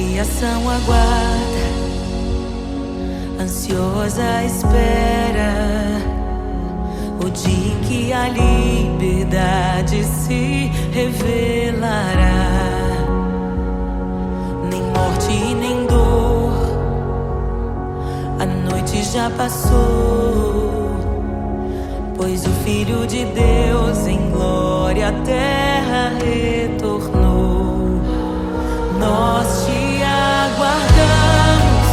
criação aguarda, ansiosa espera o dia em que a liberdade se revelará. Nem morte e nem dor, a noite já passou, pois o Filho de Deus em glória à terra retornou. Nós te aguardamos,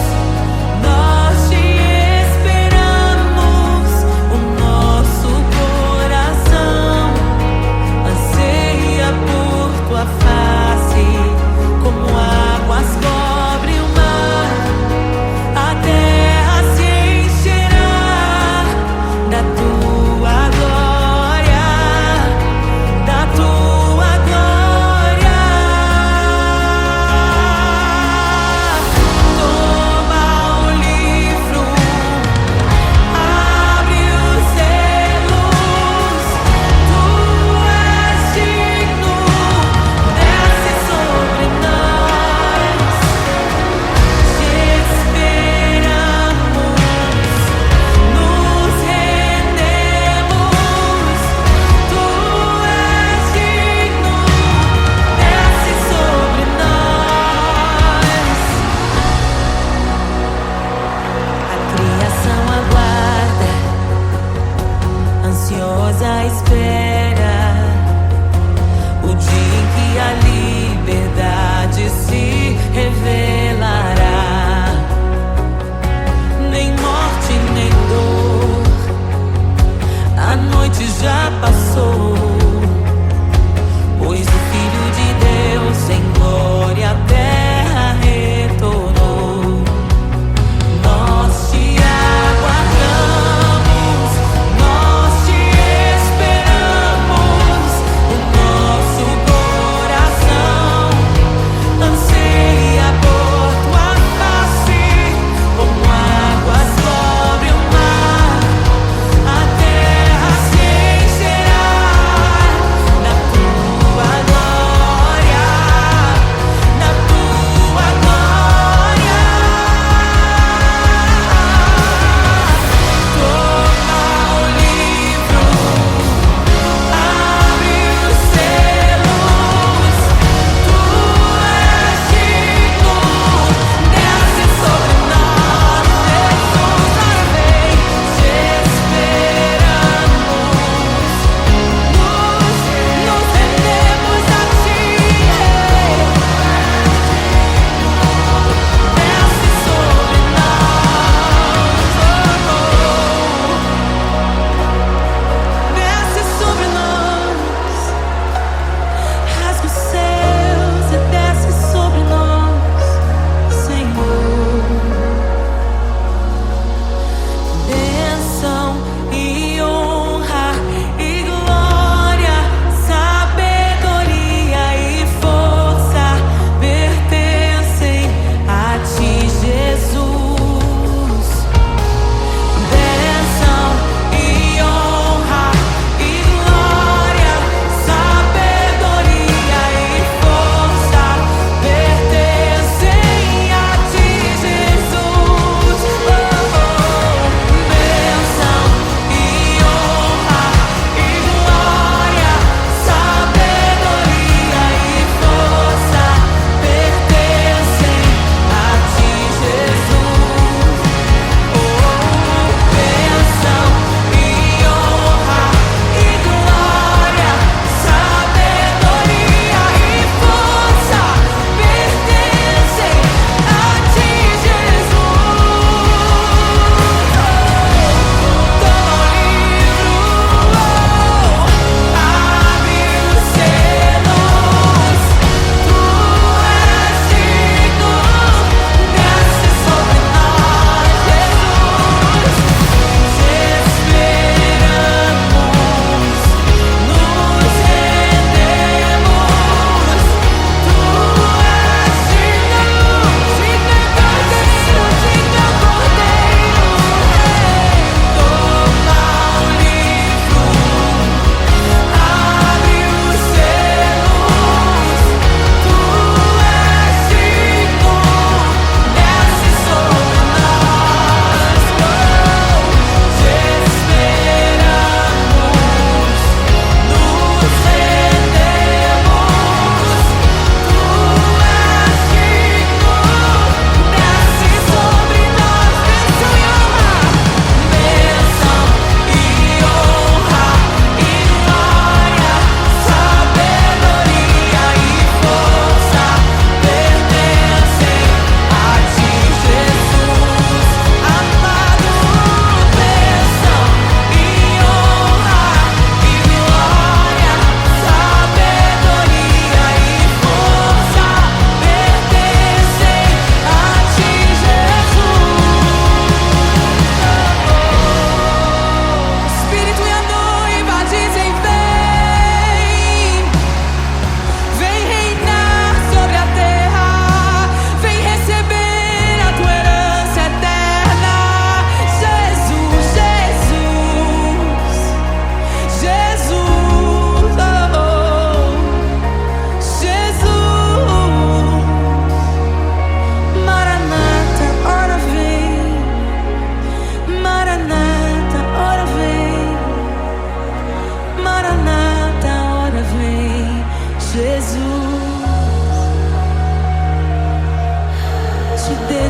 nós te esperamos. O nosso coração anseia por tua face, como águas cobrem o mar. A terra se encherá da tua glória, da tua glória.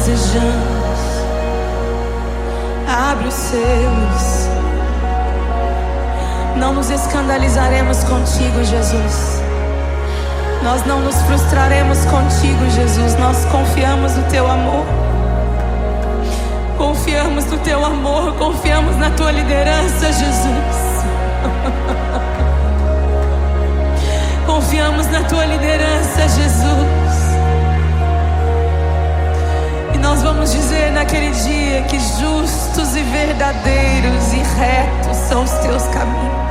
desejamos. Abre os selos. Não nos escandalizaremos contigo, Jesus. Nós não nos frustraremos contigo, Jesus. Nós confiamos no teu amor. Confiamos no teu amor. Confiamos na tua liderança, Jesus. Confiamos na tua liderança, Jesus. E nós vamos dizer naquele dia que justos e verdadeiros e retos são os teus caminhos.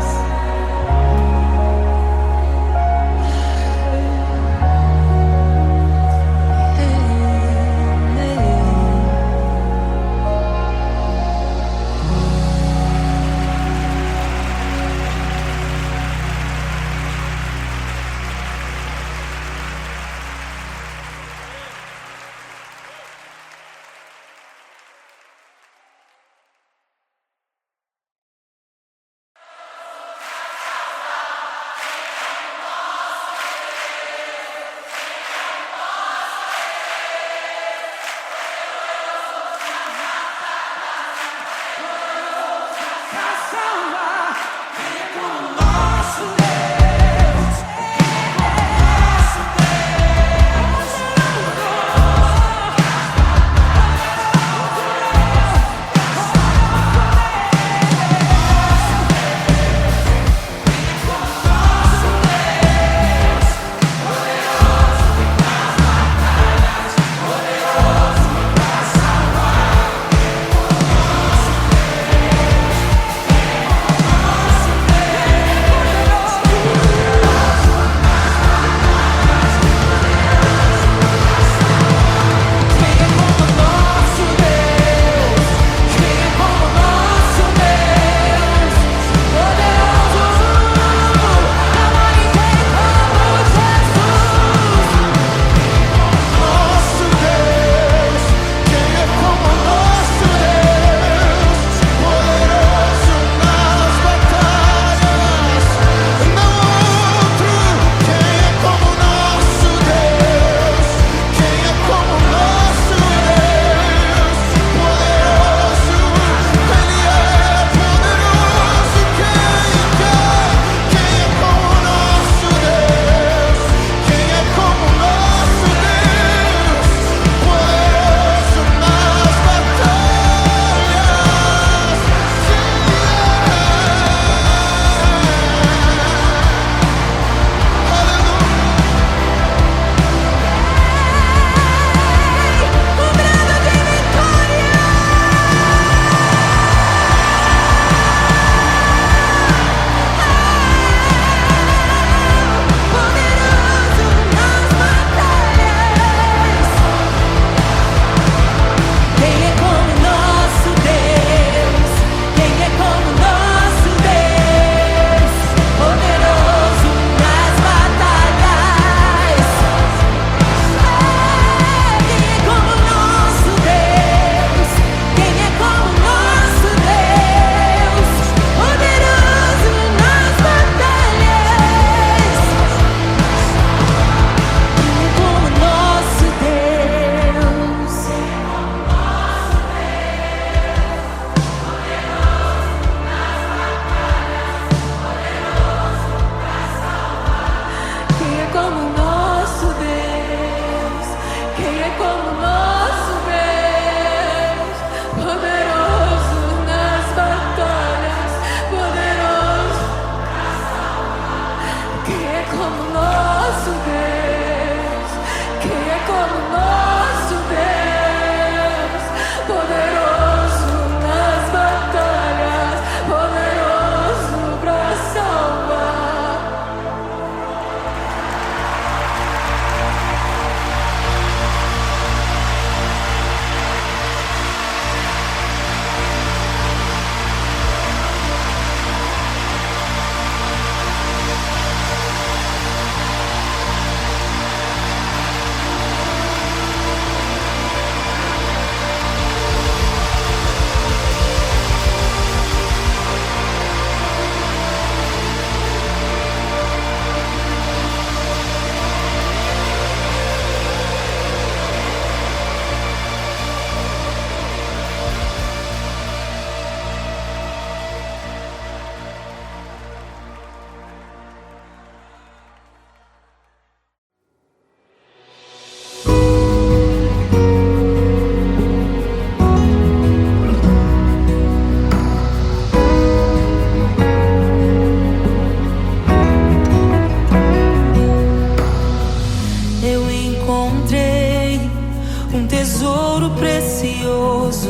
tesouro precioso,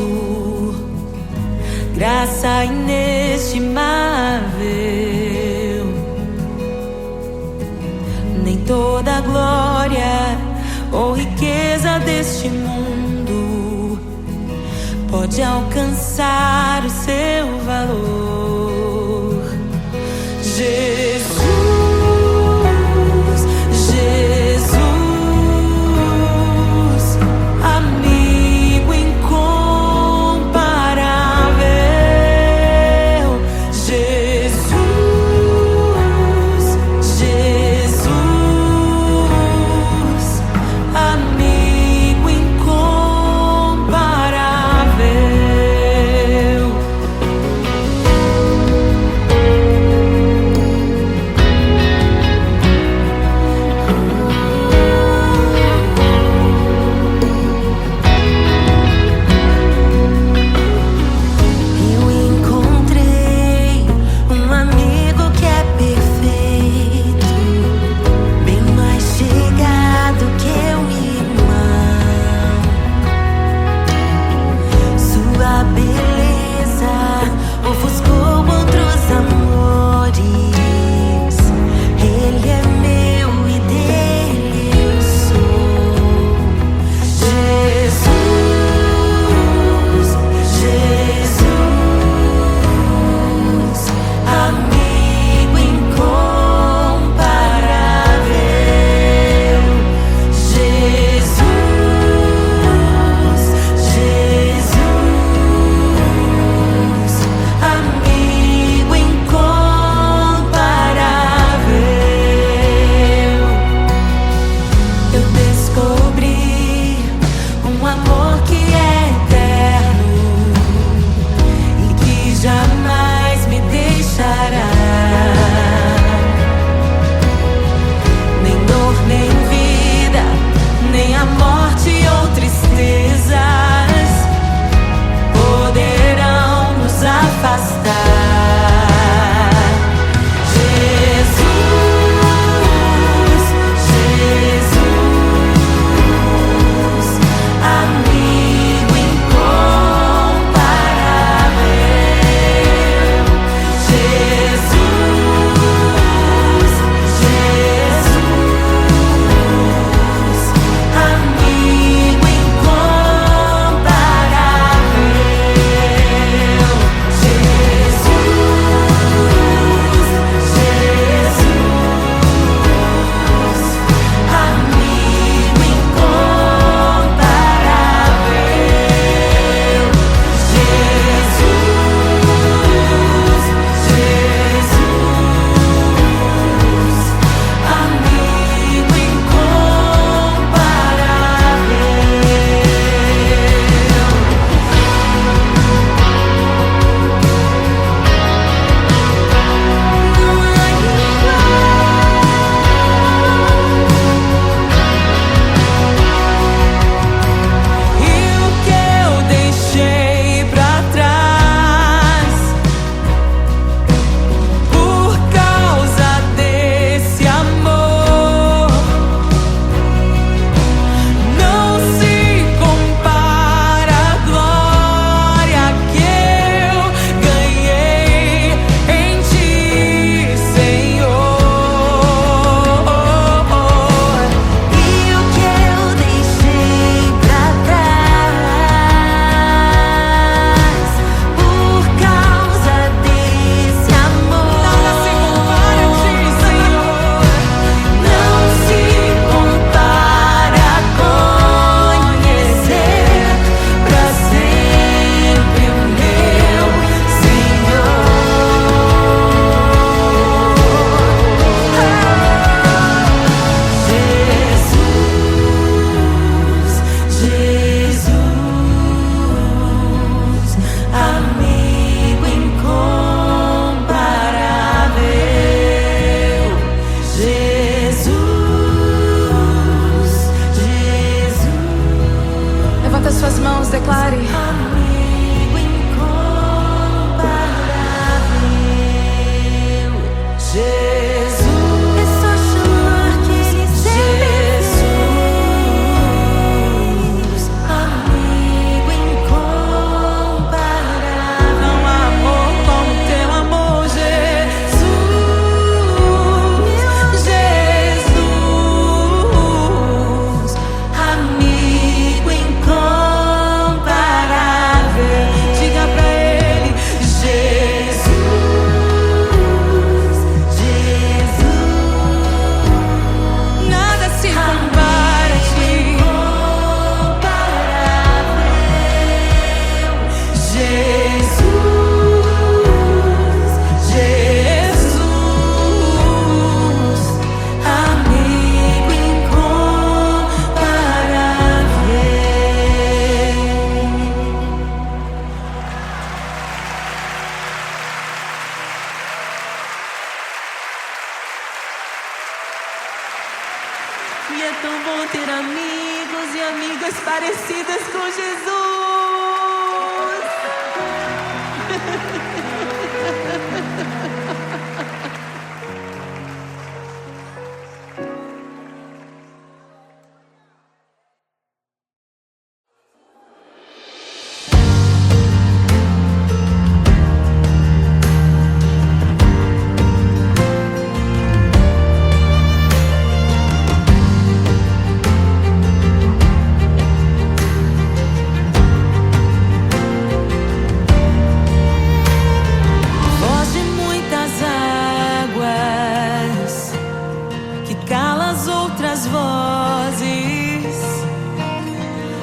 graça inestimável. Nem toda a glória ou riqueza deste mundo pode alcançar o seu valor. Jesus, Jesus, amigo incomparável. Jesus, Jesus, amigo incomparável. Eu encontrei um amigo que é perfeito, bem mais chegado que um irmão. Sua beleza ofuscou outros amores. Ele é meu e dele eu sou. Jesus, Jesus, amigo incomparável. Jesus, Jesus, amigo incomparável. Eu descobri um amor que é eterno e que jamais me deixará. Nem dor, nem vida, nem a morte ou tristezas poderão nos afastar. Jesus, Jesus, amigo incomparável. Jesus, Jesus, amigo incomparável. Amigo E é tão bom ter amigos e amigas parecidas com Jesus.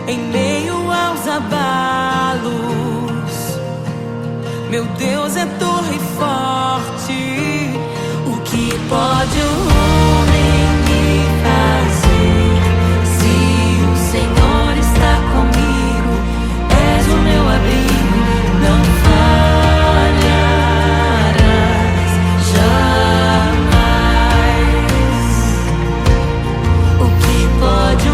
Em meio aos abalos, meu Deus é torre forte. O que pode o homem me fazer? Se o Senhor está comigo, és o meu abrigo, não falharás jamais. O que pode o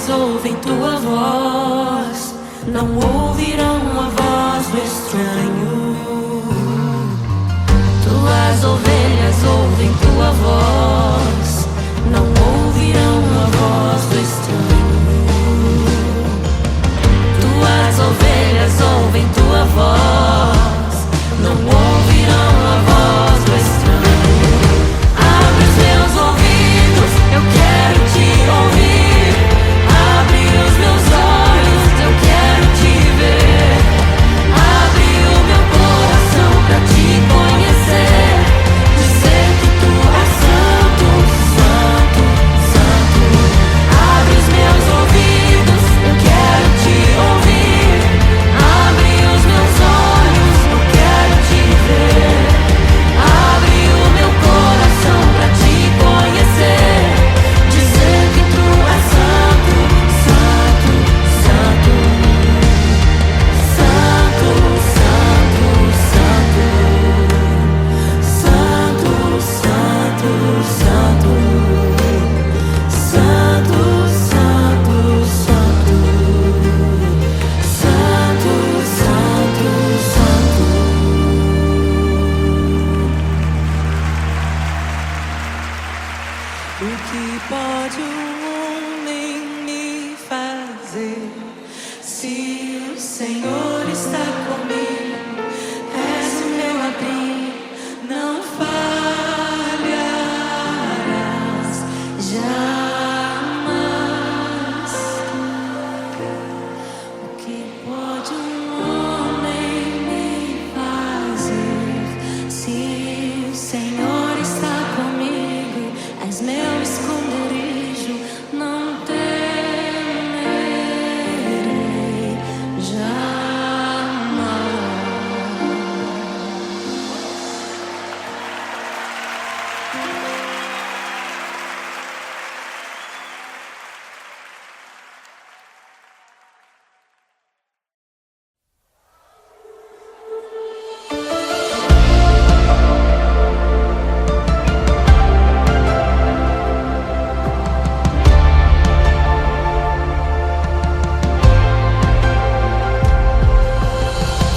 ouvem tua voz, não ouvirão a voz do estranho. Tuas ovelhas ouvem tua voz, não ouvirão a voz do estranho. Tuas ovelhas ouvem tua voz, não ouvirão a voz do estranho. Abre os meus ouvidos, eu quero te ouvir. Abre os meus olhos, eu quero te ver. Abre o meu que pode um homem me fazer? Se o Senhor está comigo, és o meu abrigo, não falharás jamais. O que pode um homem me fazer? Se o Senhor está comigo, és meu esconderijo, não temerei jamais.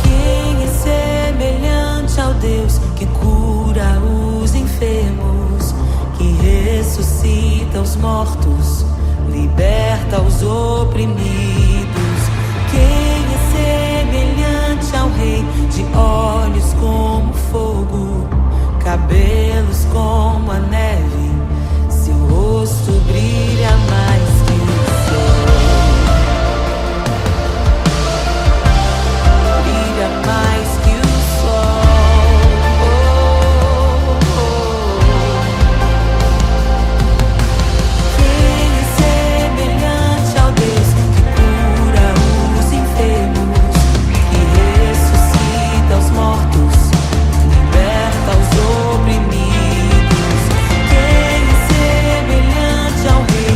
Quem é semelhante ao Deus que cura os enfermos, que ressuscita os mortos, liberta os oprimidos? Quem é semelhante ao Rei, de olhos como fogo, cabelos como a neve, seu rosto brilha mais que o sol, brilha mais que o sol. Quem é semelhante ao Deus que cura os enfermos, que ressuscita os mortos, liberta os oprimidos? Quem é semelhante ao Rei,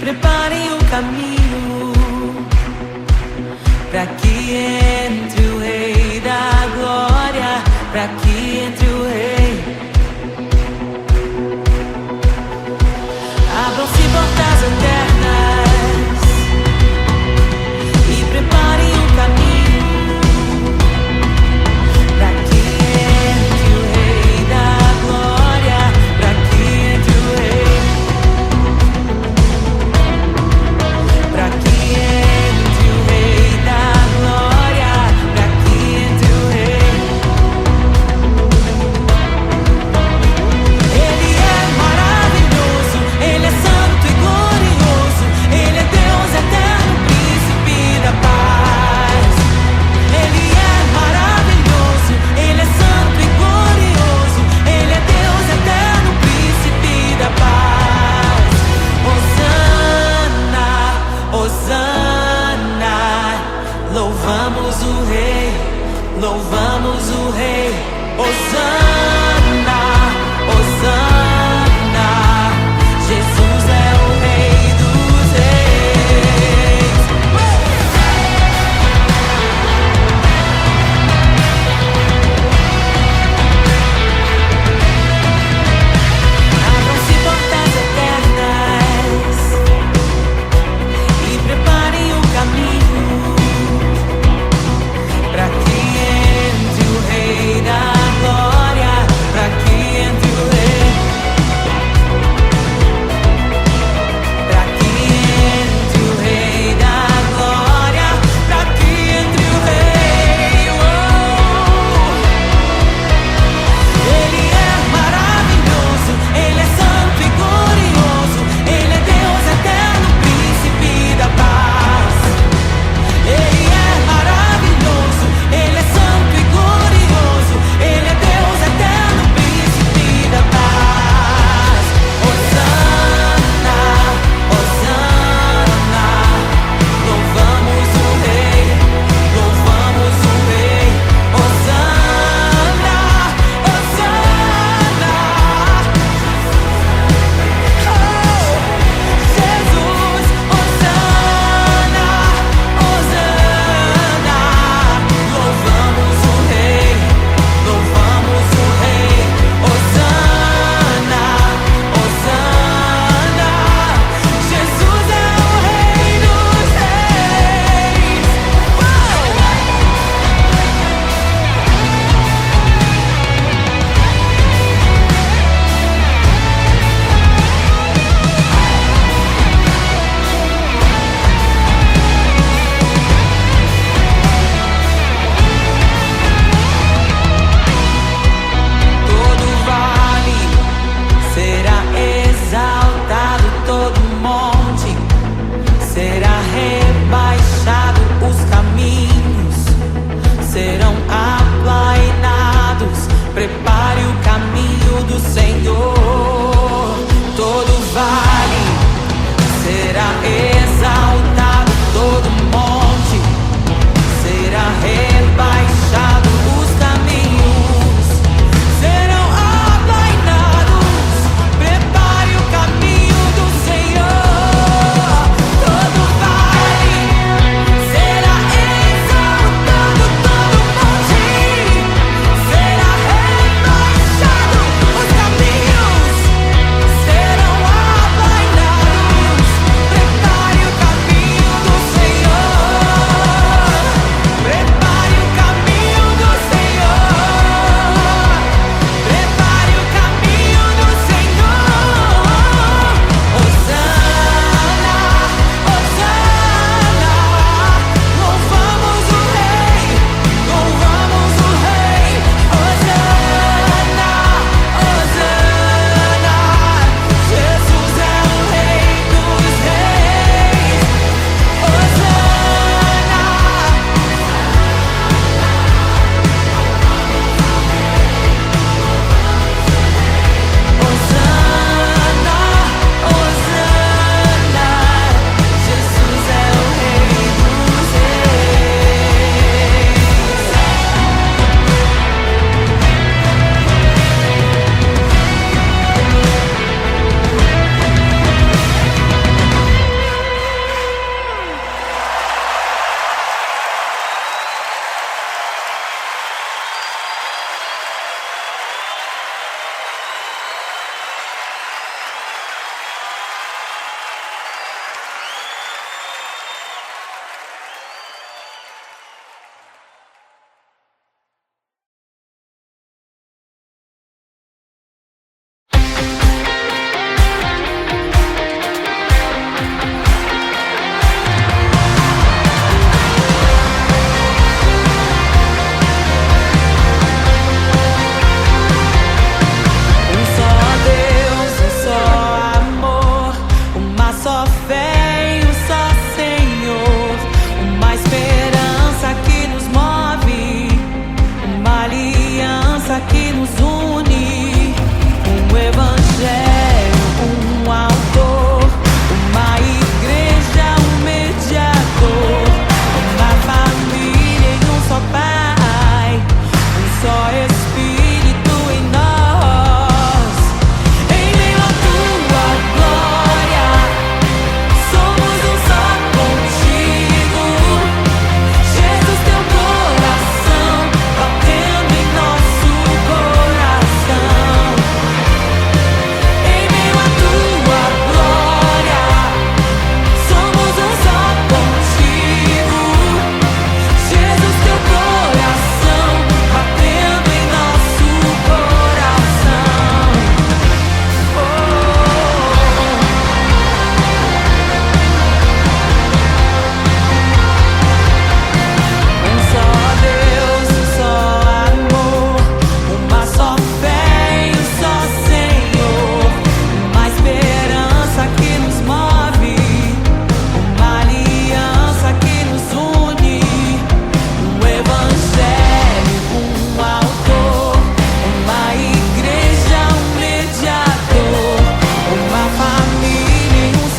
preparem o caminho para que entre o Rei da Glória, para que entre o Rei. Abram-se portas eternas e preparem o caminho para que entre o Rei da Glória, para que entre o Rei, para que entre o Rei da Glória, para que entre o Rei. Ele é maravilhoso, Ele é santo e glorioso, Ele é Deus eterno, príncipe da paz. Ele é maravilhoso, Ele é santo e glorioso, Ele é Deus eterno, príncipe da paz. Hosana, Hosana, louvamos o Rei, louvamos o Rei. Hosana, Hosana, Jesus é o Rei dos Reis. Abram-se portas eternas e preparem o caminho para que entre o Rei da Glória, para que entre o Rei, para que entre o Rei da Glória, para que entre o Rei. Ele é maravilhoso, Ele é santo e glorioso, Ele é Deus eterno, príncipe da paz. Ele é maravilhoso, Ele é santo e glorioso, Ele é Deus eterno, príncipe da paz. Hosana, Hosana, louvamos o Rei, louvamos o Rei. Hosana, Hosana, Jesus, Hosana, Hosana, louvamos o Rei, louvamos o Rei. Hosana, Hosana, Jesus é o Rei dos Reis. Todo vale será exaltado, todo monte será rebaixado, os caminhos serão aplainados. Prepare o caminho do Senhor. Todo vale será exaltado, todo monte será rebaixado, os caminhos serão aplainados. Prepare o caminho do Senhor. Todo vale será exaltado, todo monte será rebaixado, os caminhos serão aplainados. Prepare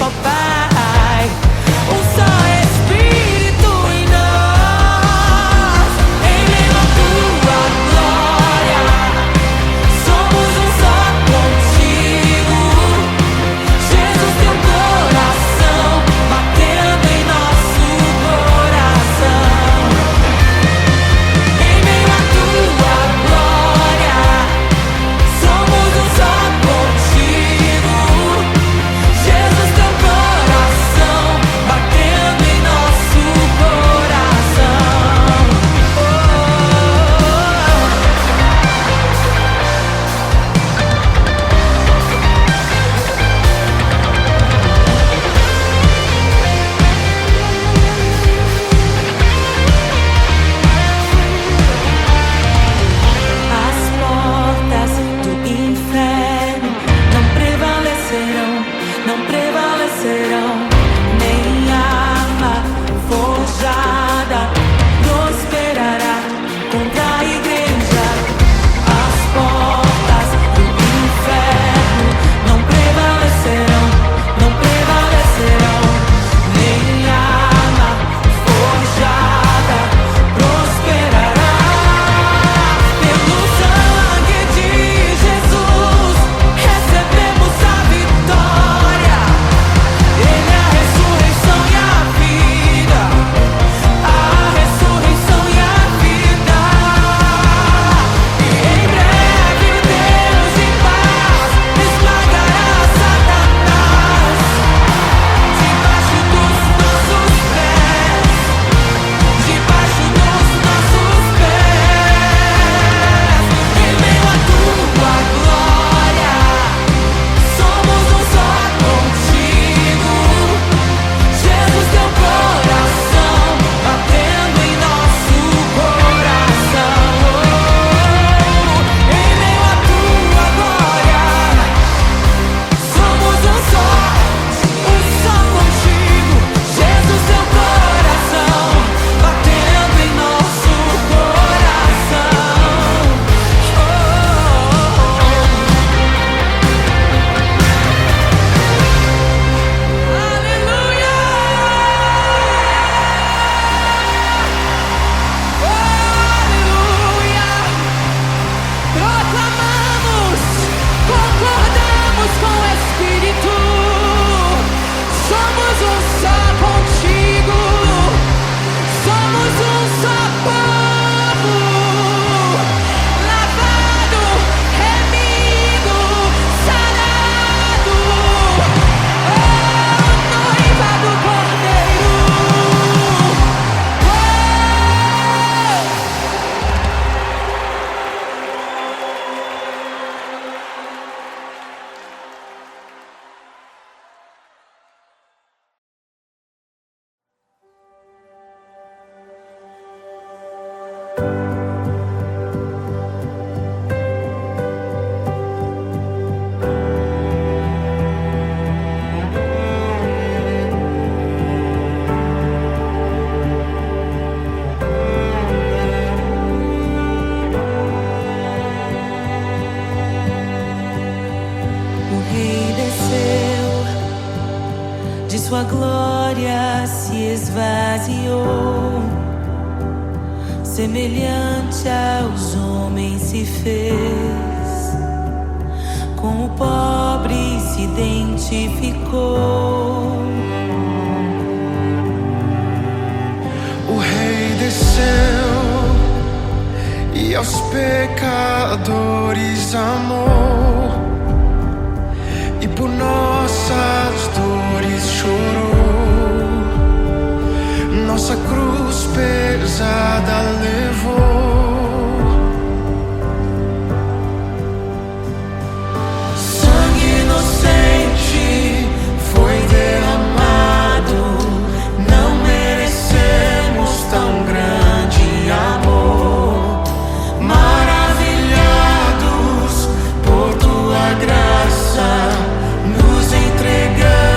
ó Pai, um só Espírito em nós, em meio à tua glória, somos um só contigo. Jesus, teu coração batendo em nosso coração, em meio à tua glória, somos um só contigo. Jesus, teu coração batendo em nosso coração. As portas do inferno não prevalecerão, não prevalecerão, nem arma forjada prosperará contra a igreja. As portas do inferno não prevalecerão, não prevalecerão, nem arma forjada prosperará. Pelo sangue de Jesus recebemos a vitória. Ele é a ressurreição e a vida, a ressurreição e a vida. E em breve o Deus de paz esmagará Satanás debaixo dos nossos pés, debaixo dos nossos pés. Em meio à tua glória, somos um só contigo. Jesus, teu coração batendo em nosso coração. Em meio à tua glória, somos um só contigo. Jesus, teu coração batendo em nosso coração. Aleluia! Aleluia! Proclamamos, concordamos com o Espírito. Somos um só contigo. Somos um só povo, lavado, remido, sarado. Oh, noiva do Cordeiro. O Rei desceu, de sua glória se esvaziou, semelhante aos homens se fez, com o pobre se identificou. O Rei desceu e aos pecadores amou, e por nossas dores chorou, nossa cruz pesada levou. Sangue inocente foi derramado, não merecemos tão grande amor. Maravilhados por tua graça, nos entregamos.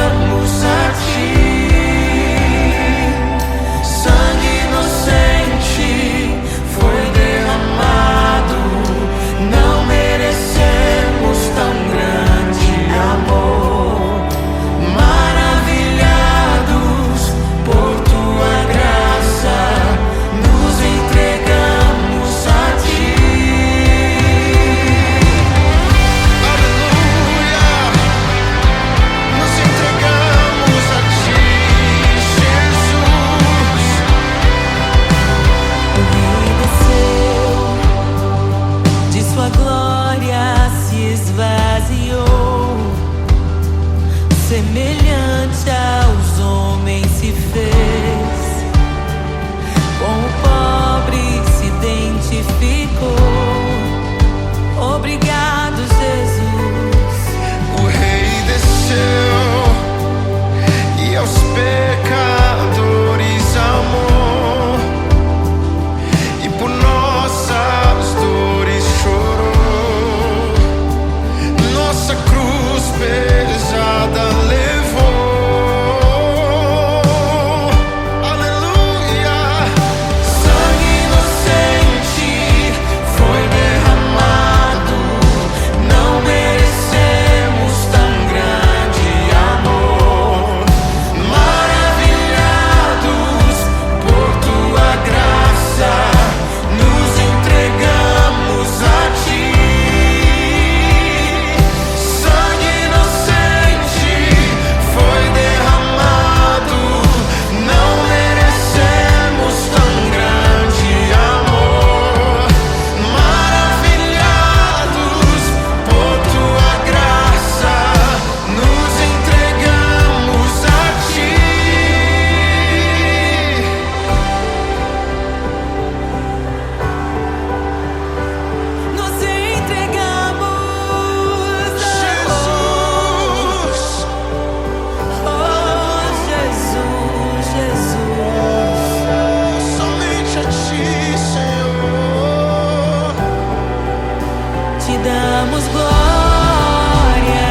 semelhante aos homens se fez, com o pobre se identificou. Obrigado, Jesus. O Rei desceu e aos pecadores amou, e por nossas dores chorou. Nossa cruz pesada levou. Aleluia. Sangue inocente foi derramado. Não merecemos tão grande amor. Maravilhados por tua graça, nos entregamos a ti. Sangue inocente foi derramado. Não merecemos tão grande amor. Maravilhados por tua graça, nos entregamos a ti. Nos entregamos, Jesus, oh Jesus, Jesus. somente a ti, Senhor. Te damos glória,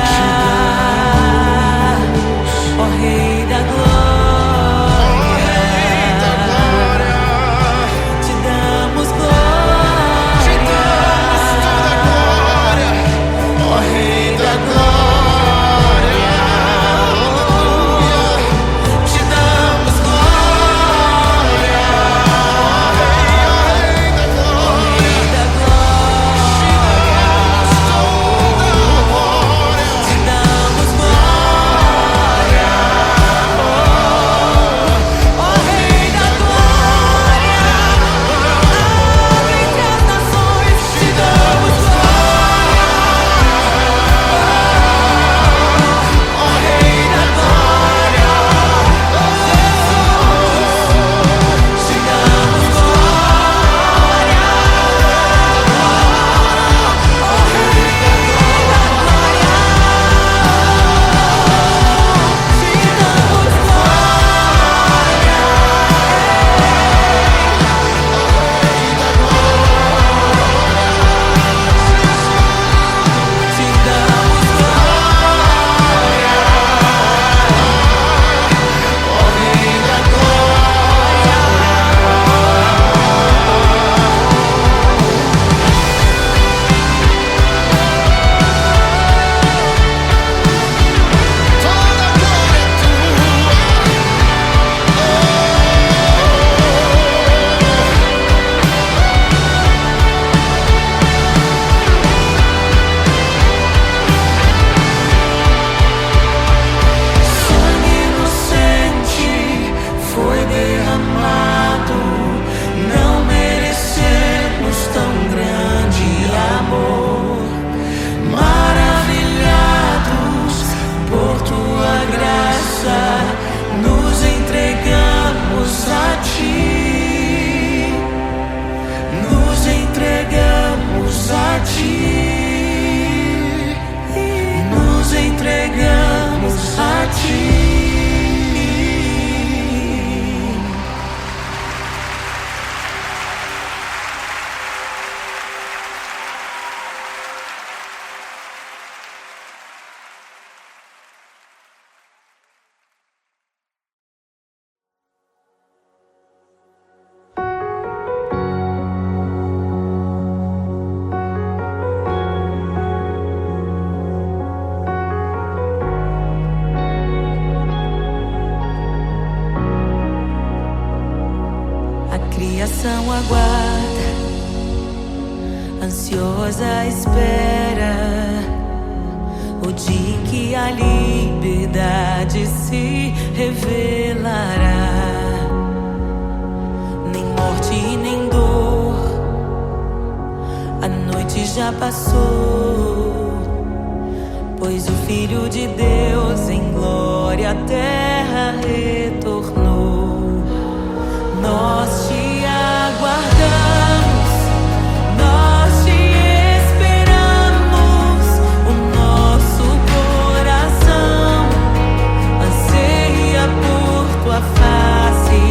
ó Rei da Ó glória. Rei da glória, Te damos te glória, damos toda a glória. Ó Rei da glória, aleluia. Te damos glória. Ó Rei da glória, Rei da te glória. damos toda a glória. Te damos glória, ó Rei da glória. Entre as nações te damos glória, Ó Rei da glória, te damos glória, ó Rei da glória. Te damos te damos glória, ó Rei da glória. Toda a glória é tua. Sangue inocente foi derramado. Não merecemos tão grande amor. Maravilhados por tua graça, nos entregamos a ti. Nos entregamos a ti. Nos entregamos a ti. A criação aguarda, ansiosa espera o dia em que a liberdade se revelará. Nem morte e nem dor, a noite já passou, pois o Filho de Deus em glória glória a terra retornou. Nós te aguardamos, nós te esperamos. O nosso coração anseia por tua face,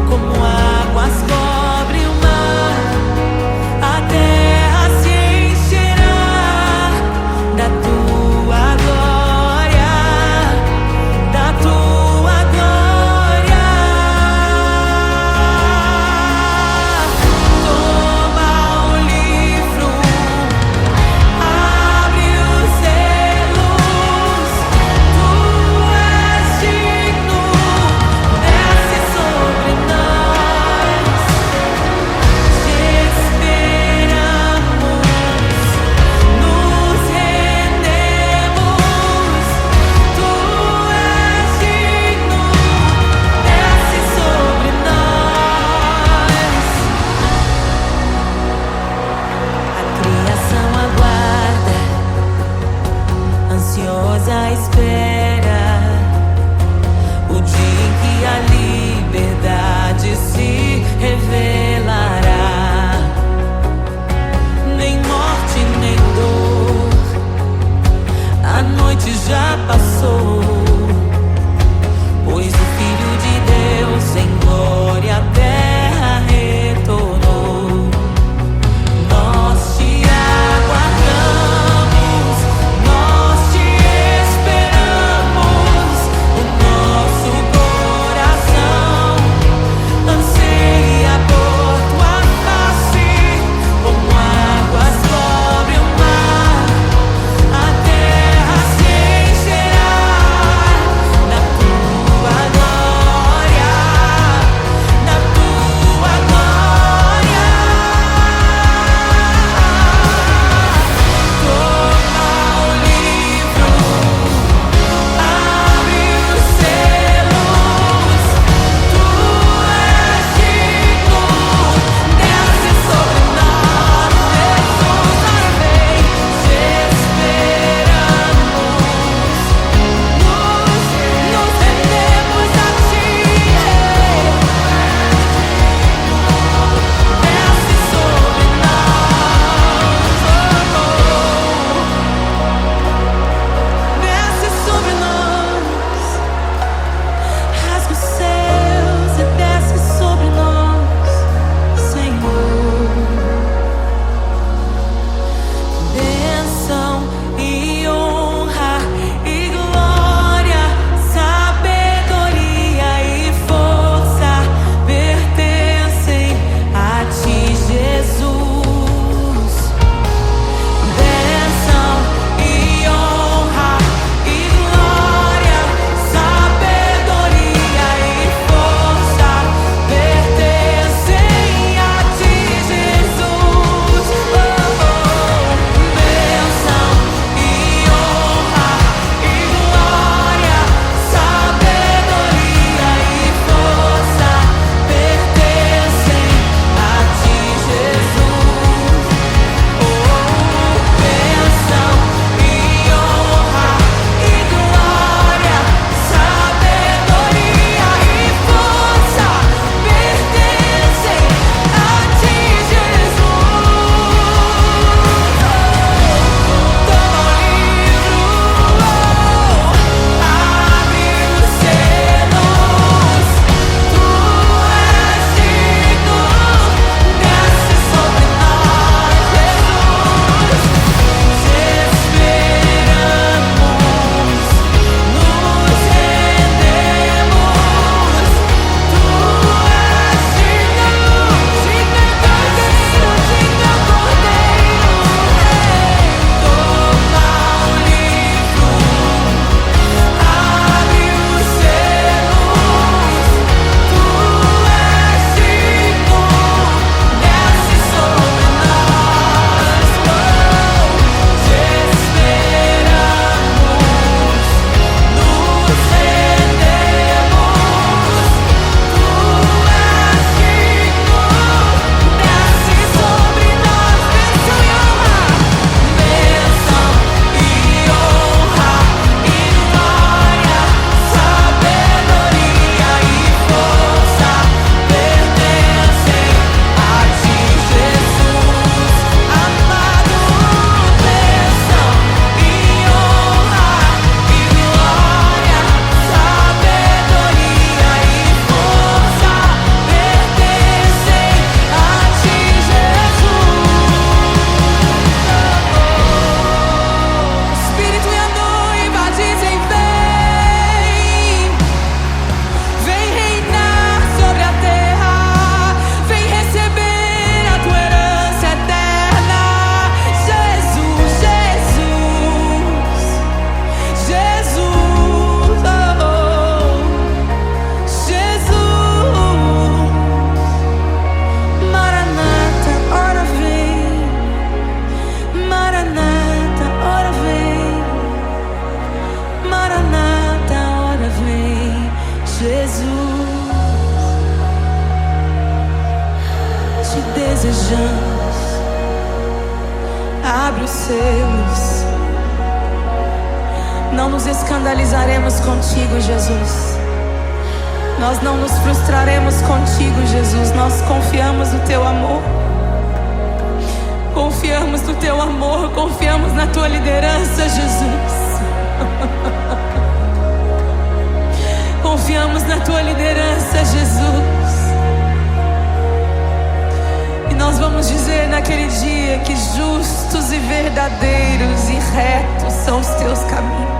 como águas cobrem o mar. A terra se encherá da tua glória, da tua glória. Jesus, te desejamos. Abre os selos. Não nos escandalizaremos contigo, Jesus. Nós não nos frustraremos contigo, Jesus. Nós confiamos no teu amor. Confiamos no teu amor. Confiamos na tua liderança, Jesus. Confiamos na tua liderança, Jesus. E nós vamos dizer naquele dia que justos e verdadeiros e retos são os teus caminhos.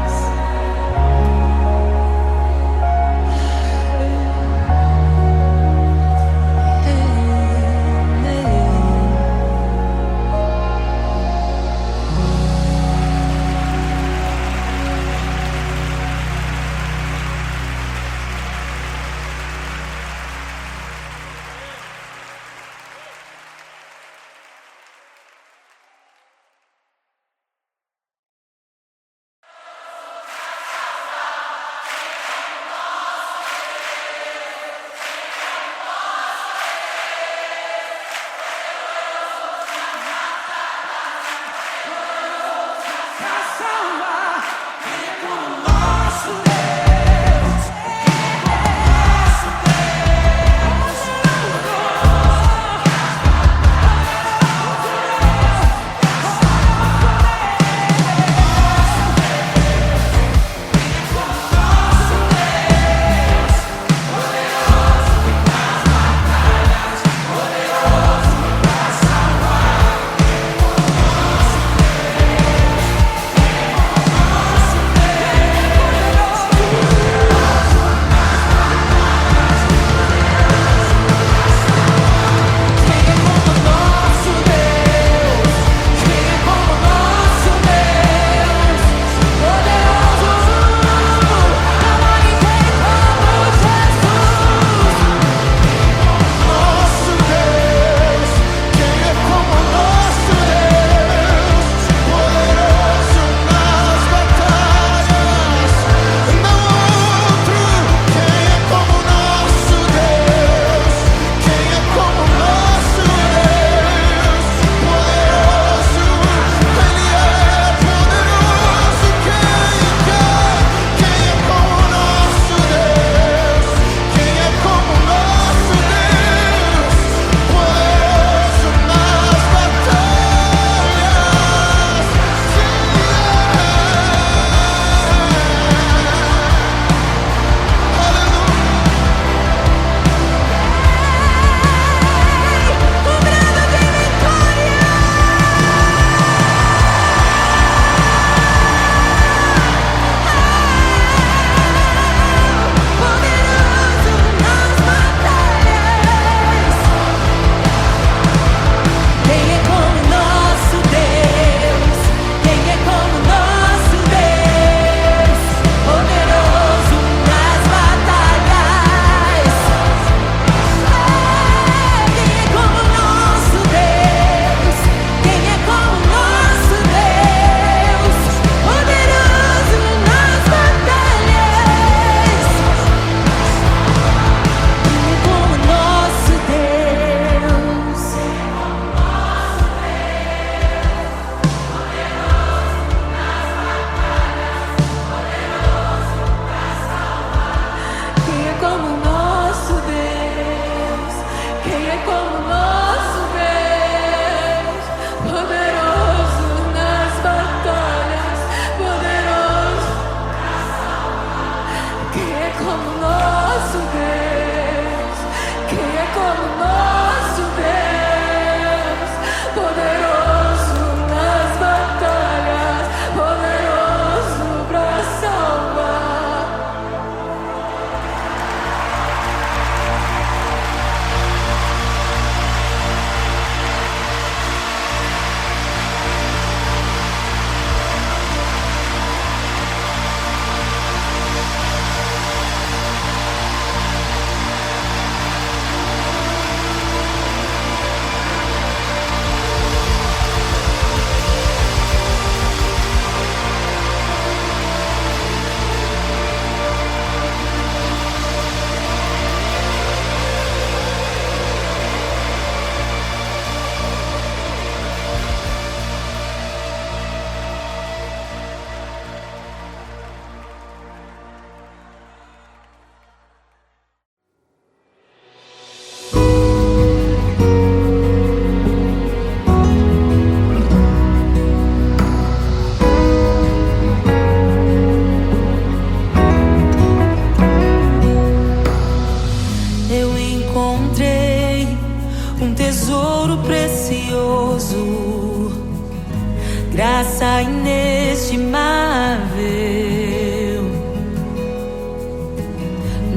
força inestimável.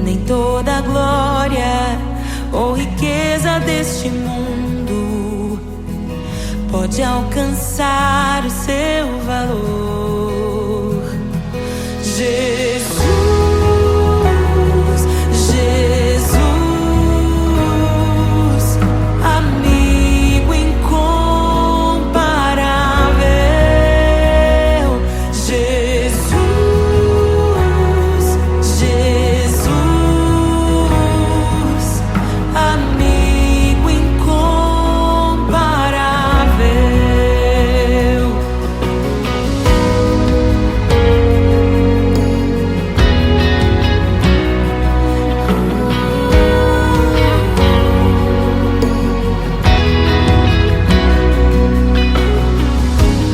Nem toda a glória ou riqueza deste mundo pode alcançar o seu valor. Jesus, Jesus, amigo incomparável. Jesus, Jesus, amigo incomparável.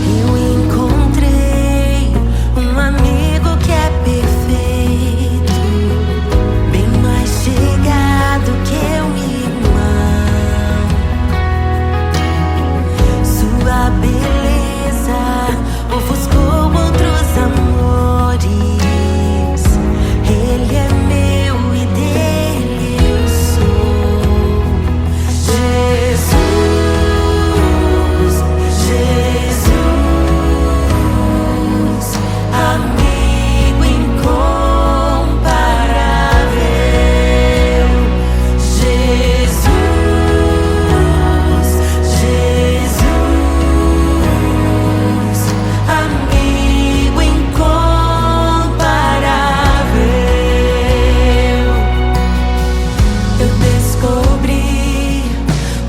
Eu encontrei um amigo que é perfeito, bem mais chegado que um irmão. Sua beleza ofuscou outros amores. Ele é meu e dele eu sou. Jesus, Jesus, amigo incomparável. Jesus, Jesus, amigo incomparável. Eu descobri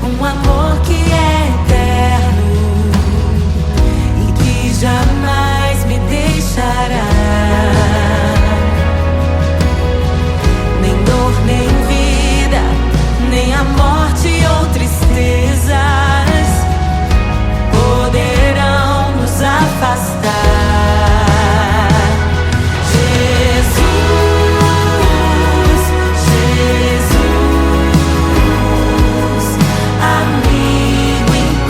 um amor que é eterno e que jamais me deixará. Nem dor, nem vida, nem a morte ou tristezas poderão nos afastar. Jesus, Jesus, amigo incomparável.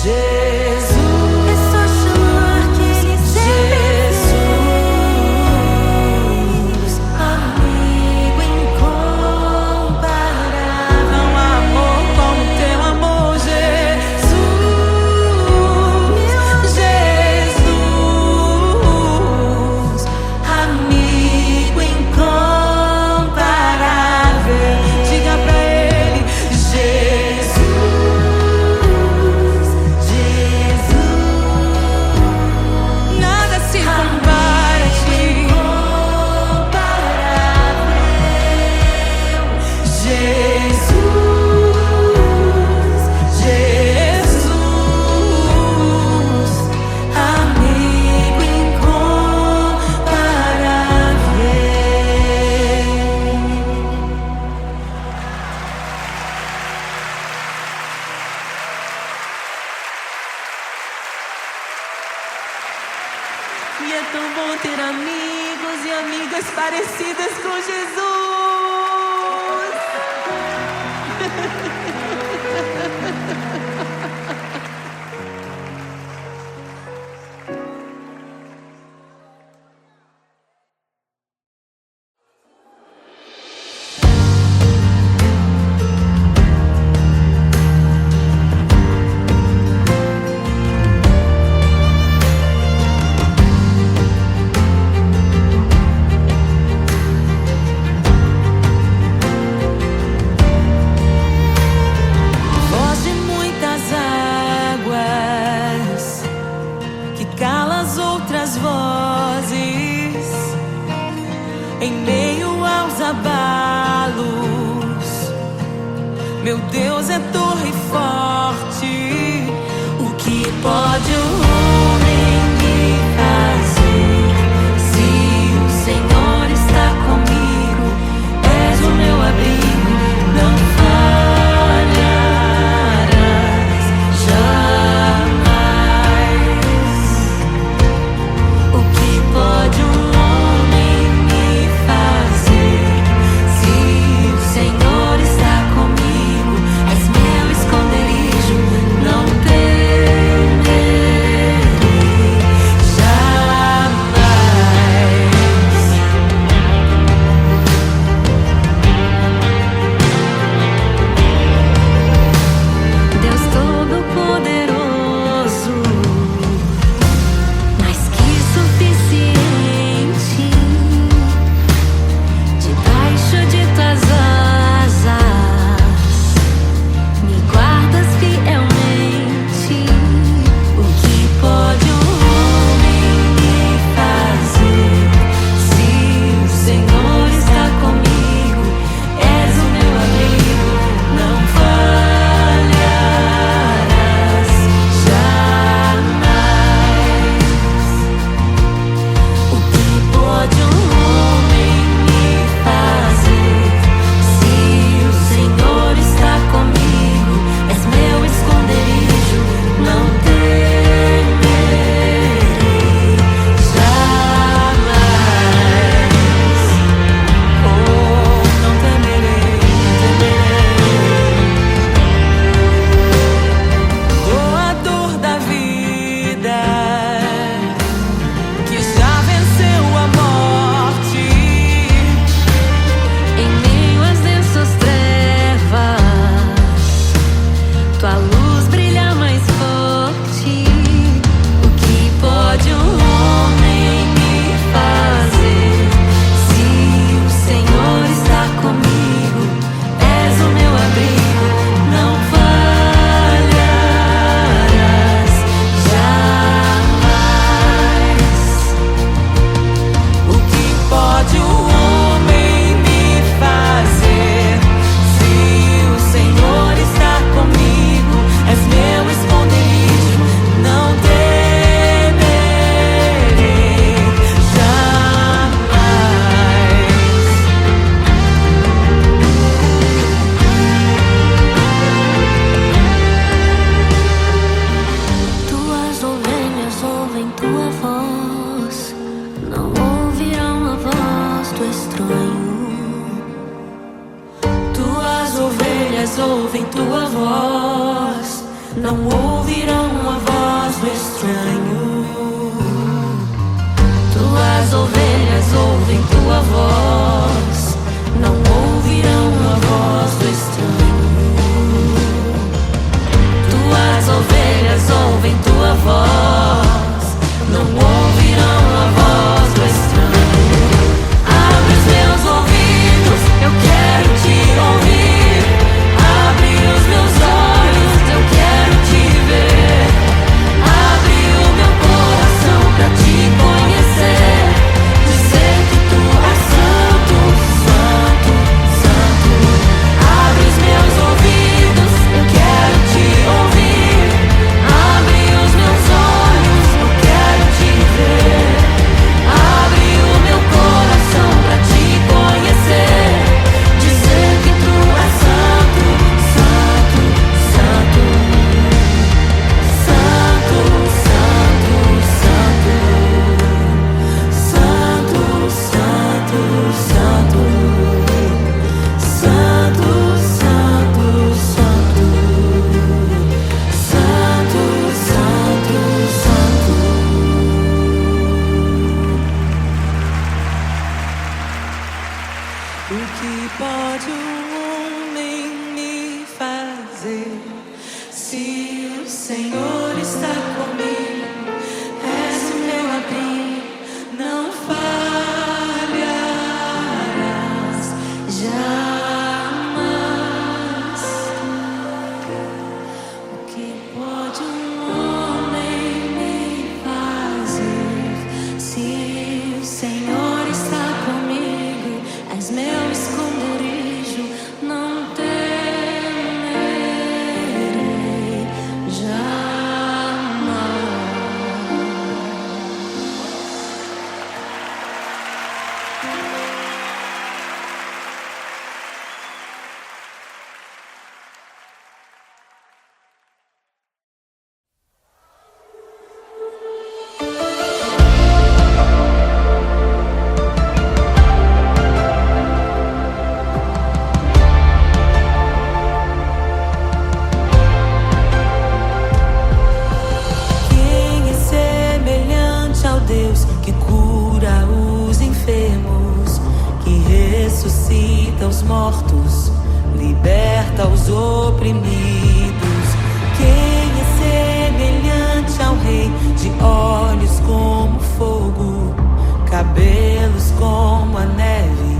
Jesus, Jesus, amigo incomparável. Não há amor E é tão bom ter amigos e amigas parecidas com Jesus. Em meio aos abalos, meu Deus é torre forte. O que pode o homem me fazer? Se o Senhor está comigo, és o meu abrigo, não falharás jamais. O que pode o ouvem tua voz, não ouvirão a voz do estranho. Tuas ovelhas ouvem tua voz, não ouvirão a voz do estranho. Tuas ovelhas ouvem tua voz, não ouvirão a voz do estranho. Abre os meus ouvidos, eu quero te ouvir. Abre os meus olhos, eu quero te ver. Abre o meu mortos, liberta os oprimidos. Quem é semelhante ao Rei, de olhos como fogo, cabelos como a neve,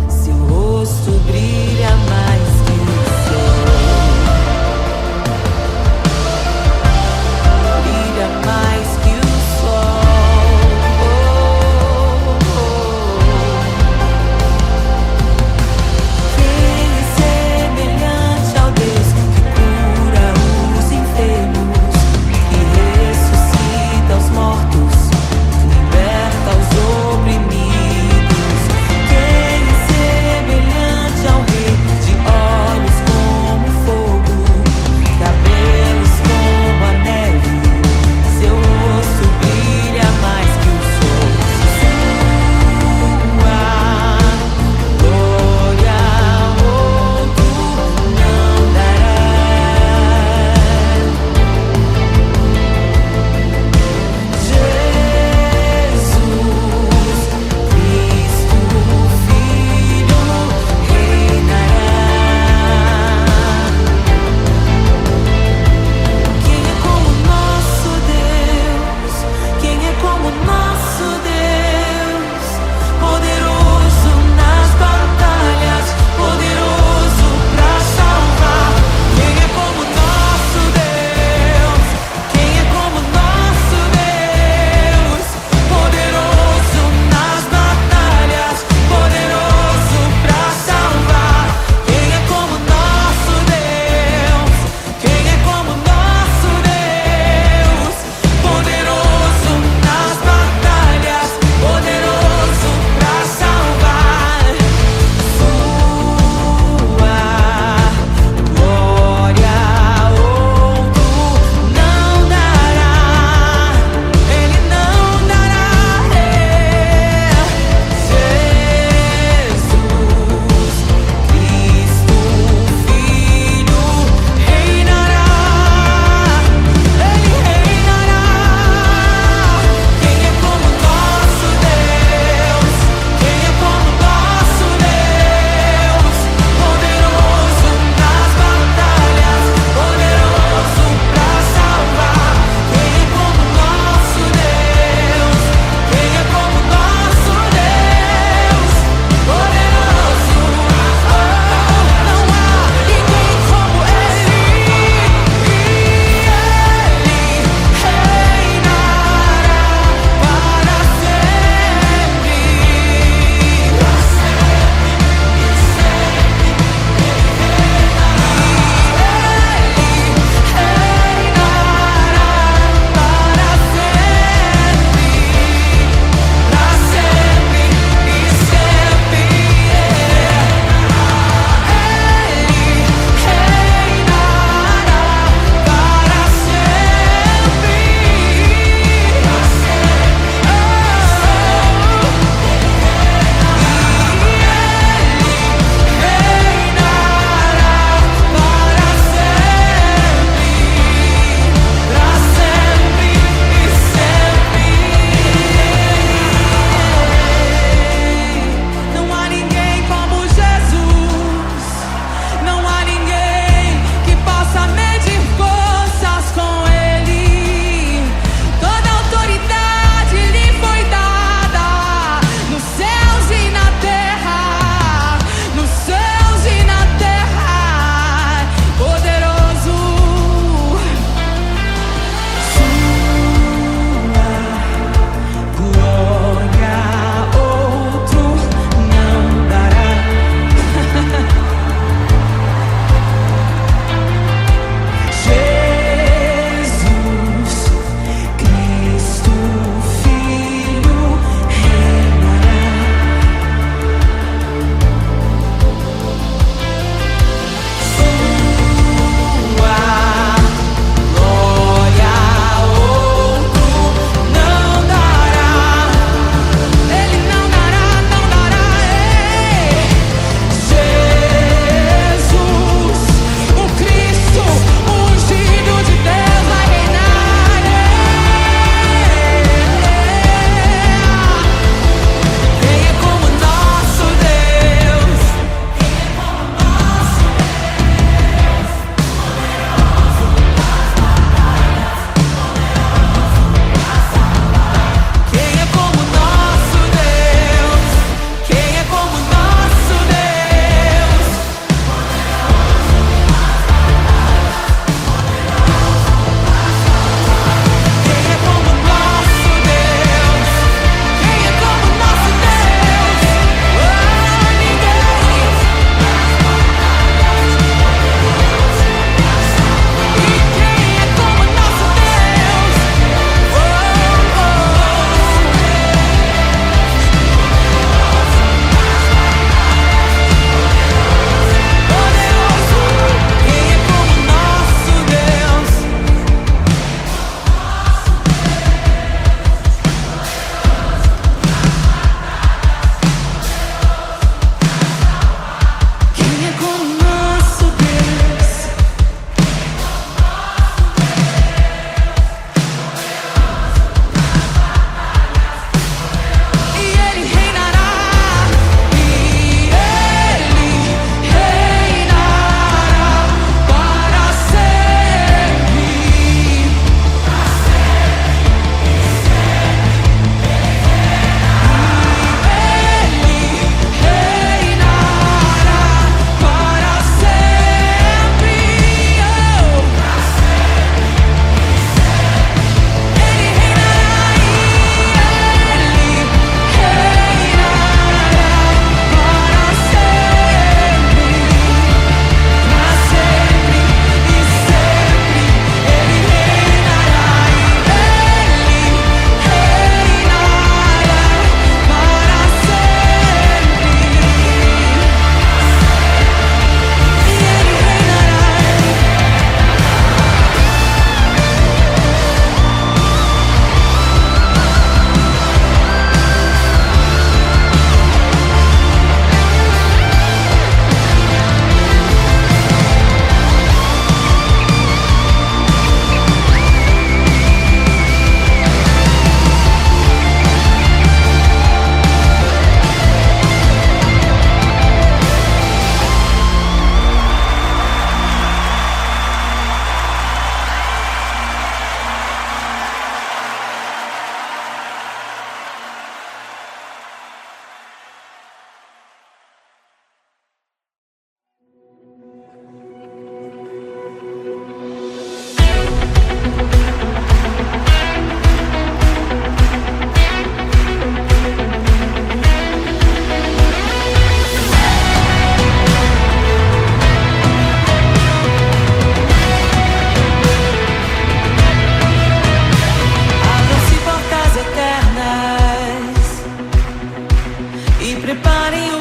seu rosto brilha mais que o sol. Brilha mais que o sol. Quem é semelhante ao Deus que cura os enfermos, que ressuscita os mortos,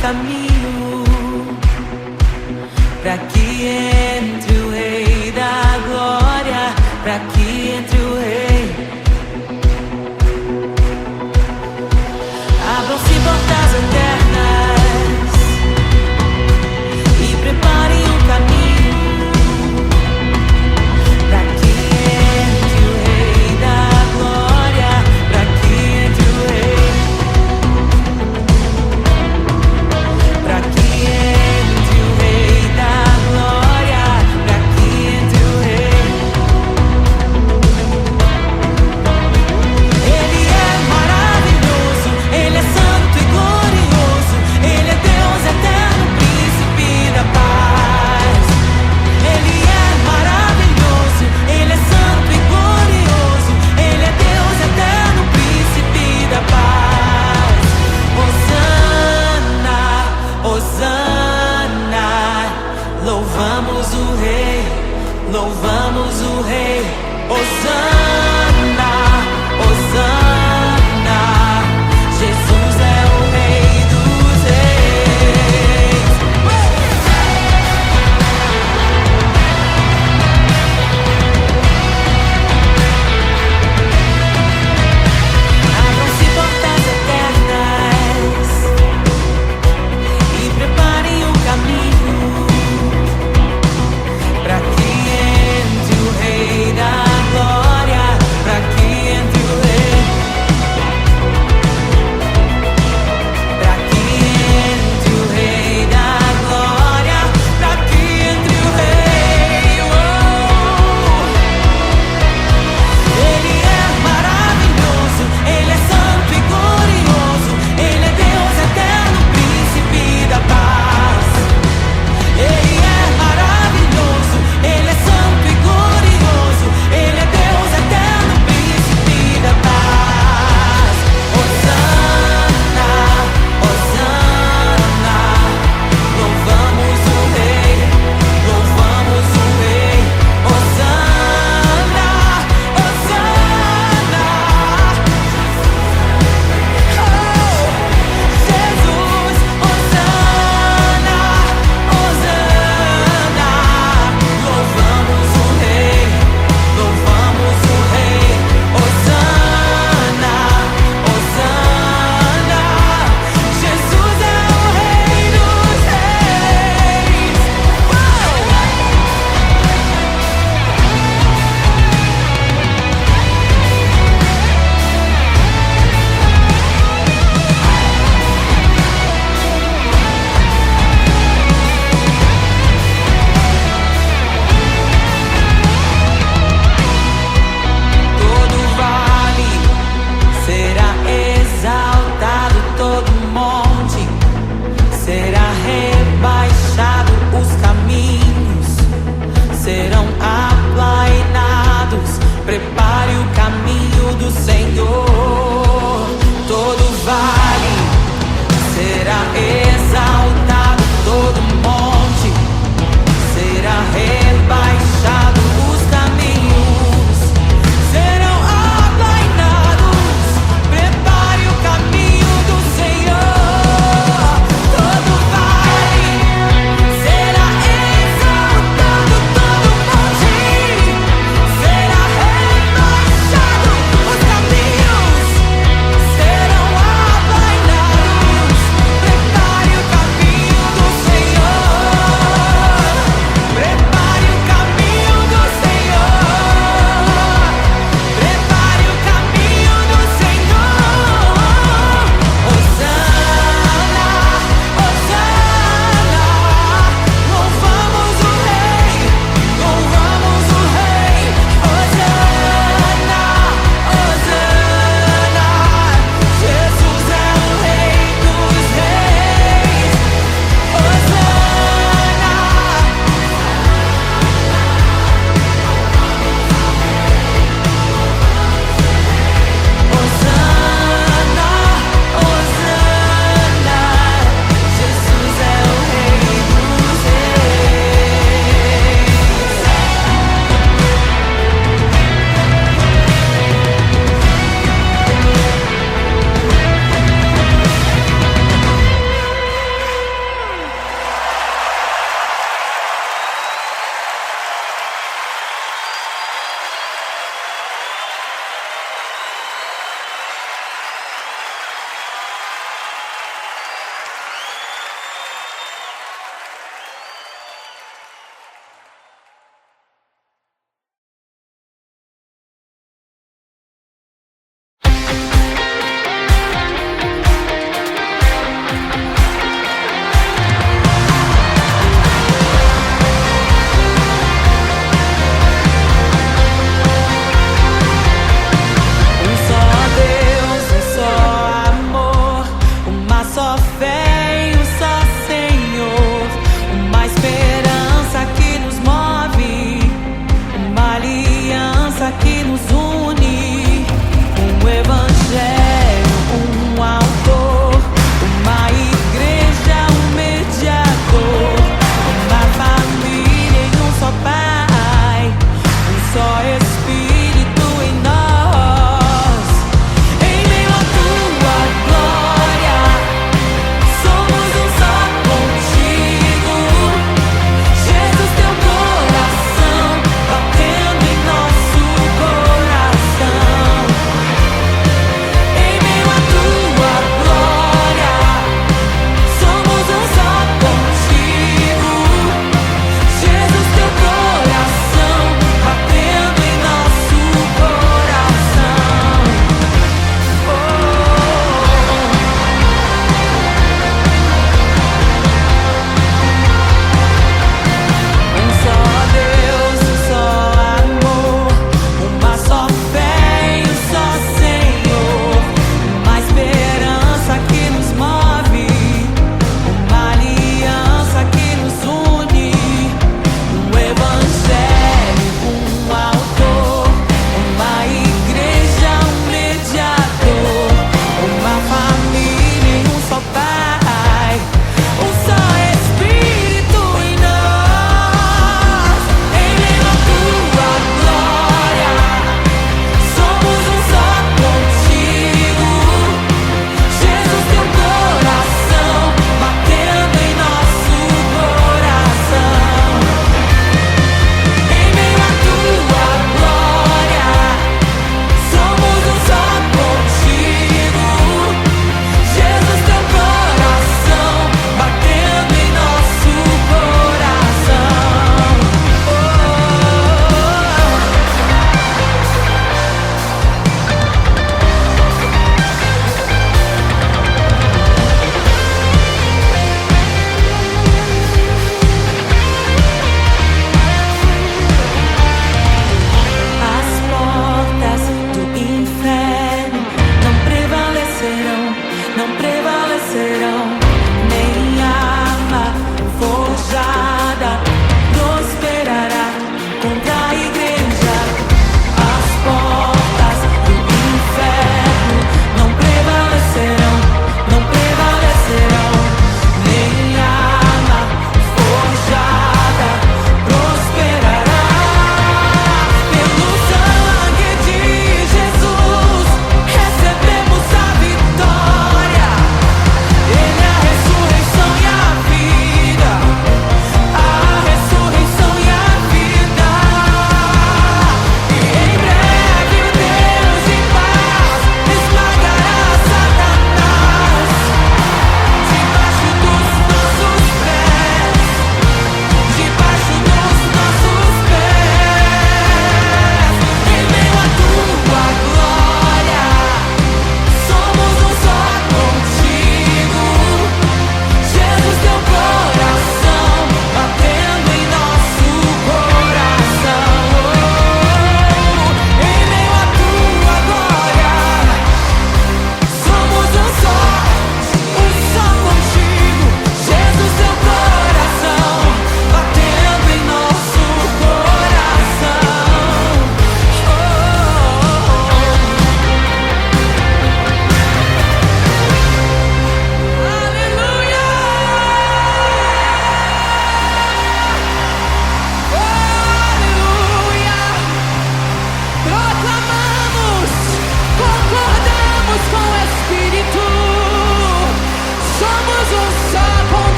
caminho, pra que entre o Rei da Glória, pra que entre o Rei. Abram-se portas eternas e preparem um caminho, pra que entre o Rei da Glória, pra que entre o Rei, pra que entre o Rei da Glória,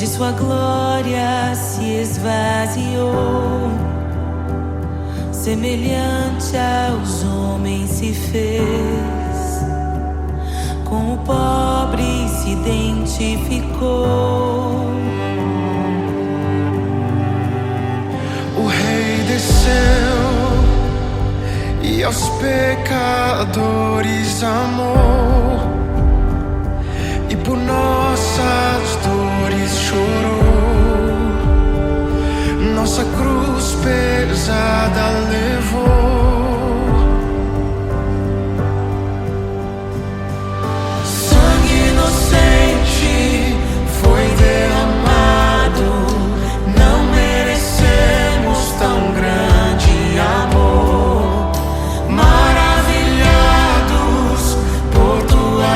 de sua glória se esvaziou, semelhante aos homens se fez, com o pobre se identificou. O Rei desceu e aos pecadores amou, e por nossas dores chorou, nossa cruz pesada levou. Sangue inocente foi derramado, não merecemos tão grande amor. Maravilhados por tua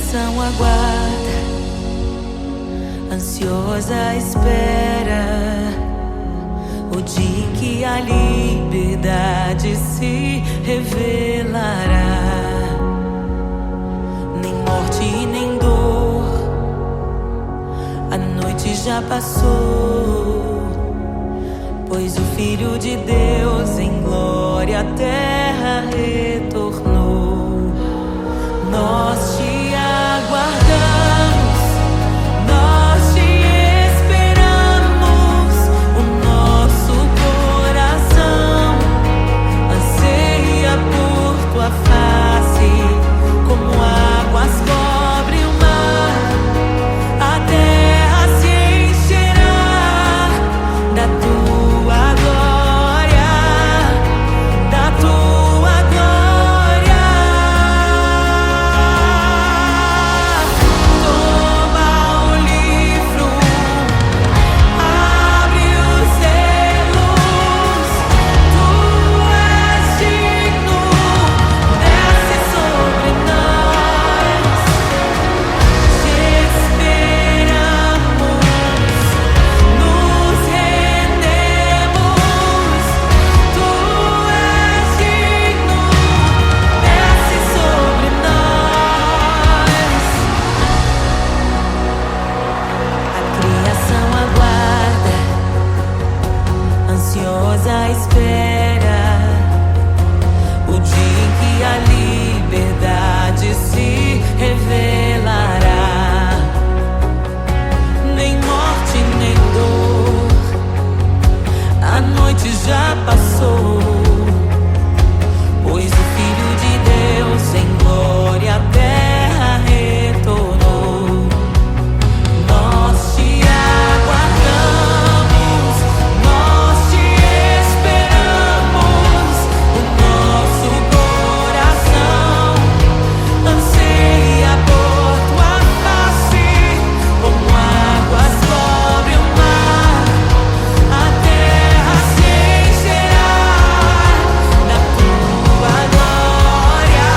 criação aguarda, ansiosa espera o dia em que a liberdade se revelará. Nem morte e nem dor, a noite já passou, pois o Filho de Deus em glória à terra retornou. Nós te aguardamos, nós te esperamos. O nosso coração anseia por tua face, como águas cobrem o mar. A terra se encherá da tua glória, da tua glória. Toma o livro, abre os selos. Tu és digno, desce sobre nós. Te esperamos, nos rendemos. Tu és digno, desce sobre nós. A criação aguarda, ansiosa espera o dia em que a liberdade se revelará. Nem morte, nem dor, a noite já passou, pois o Filho de Deus em glória à terra retornou. Nós te aguardamos, nós te esperamos. O nosso coração anseia por tua face, como águas cobrem o mar. A terra se encherá da tua glória,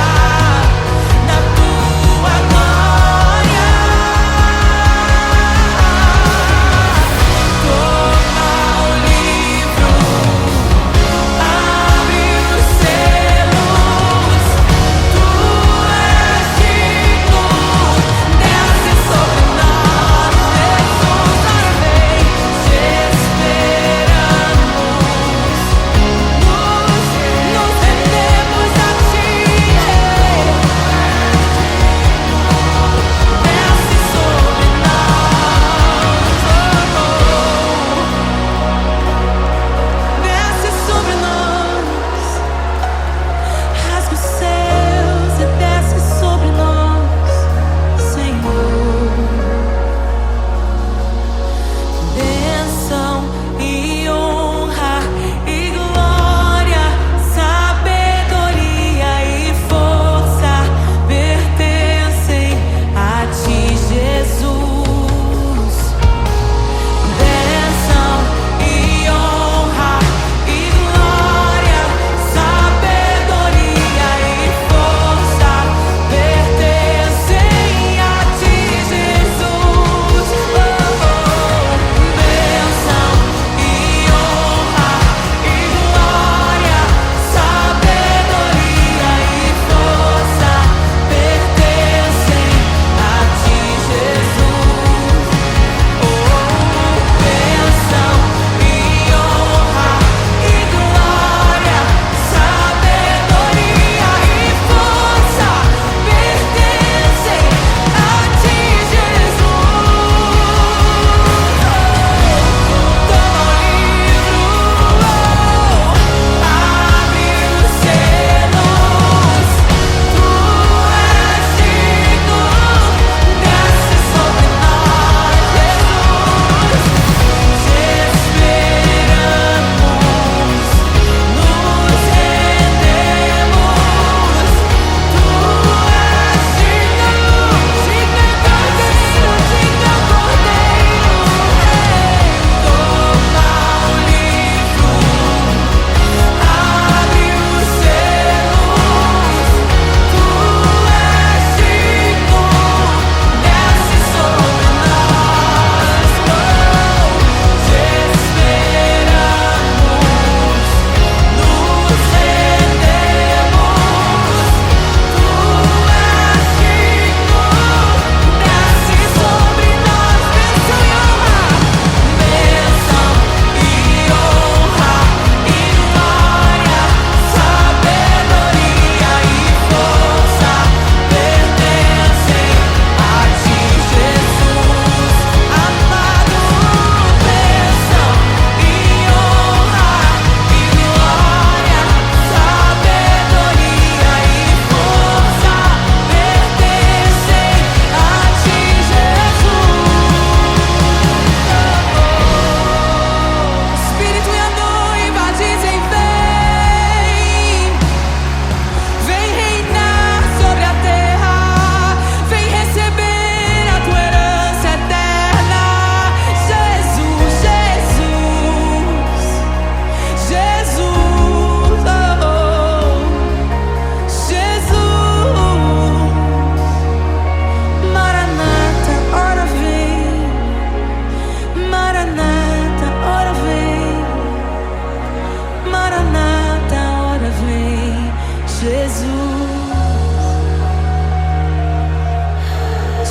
Jesus,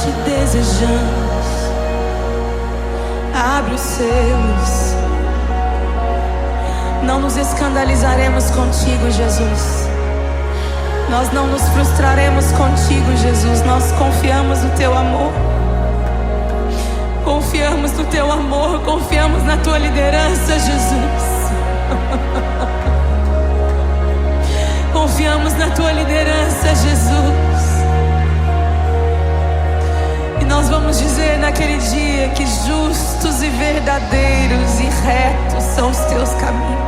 te desejamos. Abre os selos. Não nos escandalizaremos contigo, Jesus. Nós não nos frustraremos contigo, Jesus. Nós confiamos no teu amor. Confiamos no teu amor. Confiamos na tua liderança, Jesus. Confiamos na tua liderança, Jesus. E nós vamos dizer naquele dia que justos e verdadeiros e retos são os teus caminhos.